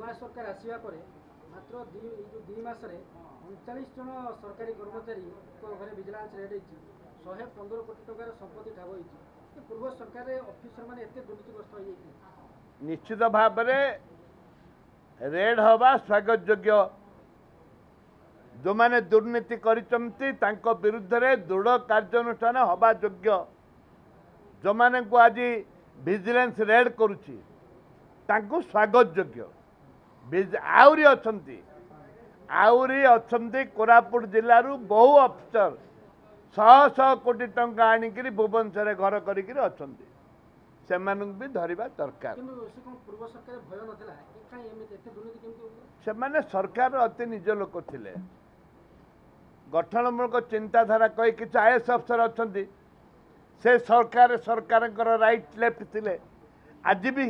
नया सरकार आसवा पर मात्र दुई मसरे 39 जन सरकारी कर्मचारी घरे विजिलेंस रेड होती 115 कोटी टकर संपत्ति ठाब होती पूर्व सरकार अफिसर मैंने एत दुर्नीतिग्रस्त हो निश्चित भाव रेड हवा स्वागत योग्य जो माने दुर्नीति करिसंती तांको विरुद्ध रे दृढ़ कार्यानुष्ठान हवा योग्य जो माने को आज विजिलेंस रेड करुची तांको स्वागत योग्य आउरी अछंती कोरापुट जिल्लारू बहु अफिसर 100 कोटी टंका आनिकरी भुवनेश्वर घर करिकरी अछंती सेमानक भी धरिबा दरकार सेमाने सरकार अति निज लोक थिले गठनमूलक चिंताधारा कई किसी आईएएस अफसर अछंती से सरकार राइट लेफ्ट थिले आज भी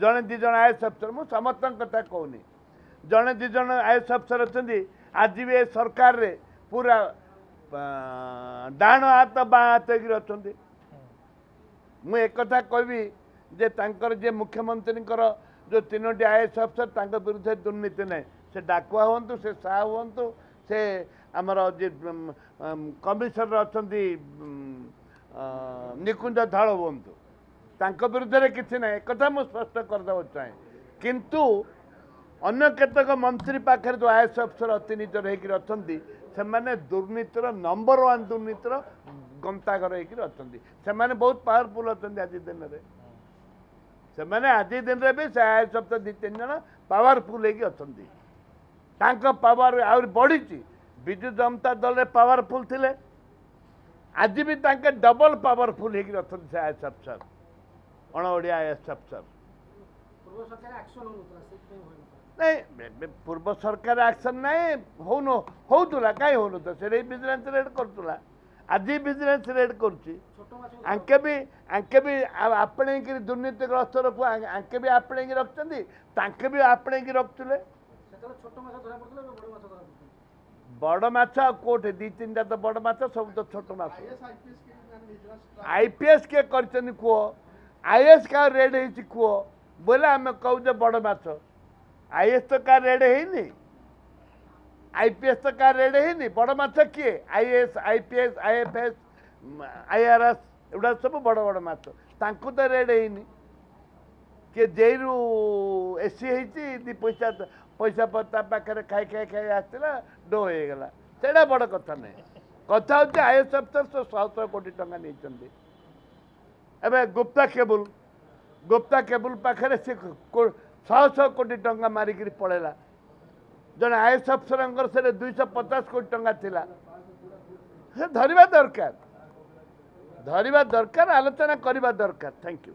जड़े दी जन आईएएस अफसर मु समस्त कथा कहूनी जड़े दी जन आईएएस अफसर अच्छा आज भी सरकार रे पूरा डाण हाथ बाँ हाथ अच्छा मु एक कथा कहबी जे तांकर जे मुख्यमंत्री जो 3टी आईएएस अफसर तांकर विरुद्ध दुर्नीति नहीं से डाकुआ हूँ से साह हूँ से आमर जे कमिशनर अच्छा निकुंज धल हूँ तांको विरुद्ध किसी ना एक मुझे स्पष्ट करदे चाहे किंतु अन्य केतक मंत्री पाखे जो आईएएस अफसर अति निजर होकर से दुर्नीतिर नंबर 1 दुर्नीतिर गंताघर होकर अच्छा बहुत पावरफुल अच्छा आज दिन में से आज दिन में भी से आईएएस अफसर 2-3 जन पावरफुल अच्छा पावर आहुरी बढ़ी विजु जनता दल पावरफुल थे आज भी डबल पावरफुल होकर अच्छा से आईएएस अफसर अणओडिया आईएएस अफसर नहीं पूर्व सरकार एक्शन नहीं होता कहीं हो से विजिलेंस रेड करूला आज विजिलेंस रेड करके भी आपणे दुर्नीतिग्रस्त रखु आंके भी आपणे रखते भी आपणे रखुले बड़ माछ कोठे 2-3टा तो बड़ माछ सब तो छोट माछ आईपीएस किए कर कह आईएएस का रेड हो कह बोले आम कहूँ बड़ माछ आईएएस तो का रेड है आईपीएस तो का रेड है बड़ माछ किए आईएएस आईपीएस आईएफएस आईआरएस एगुड़ा सब बड़ बड़ माछ तांकु तो रेड है किए जेलू एसी होती पैसा पैसा पता पाखे खाई खाई खाई आसला डो हो गला से बड़ कथा नहीं कथा हूँ आईएएस अफसर 100 कोटी टंका नहीं एवं गुप्ता केबुल पाखे से 100 कोटी टंका मारिक पड़ेला जड़े आईएएस अफसर से 250 कोटी टंका थिला से धरिबा दरकार आलोचना करवा दरकार। Thank you.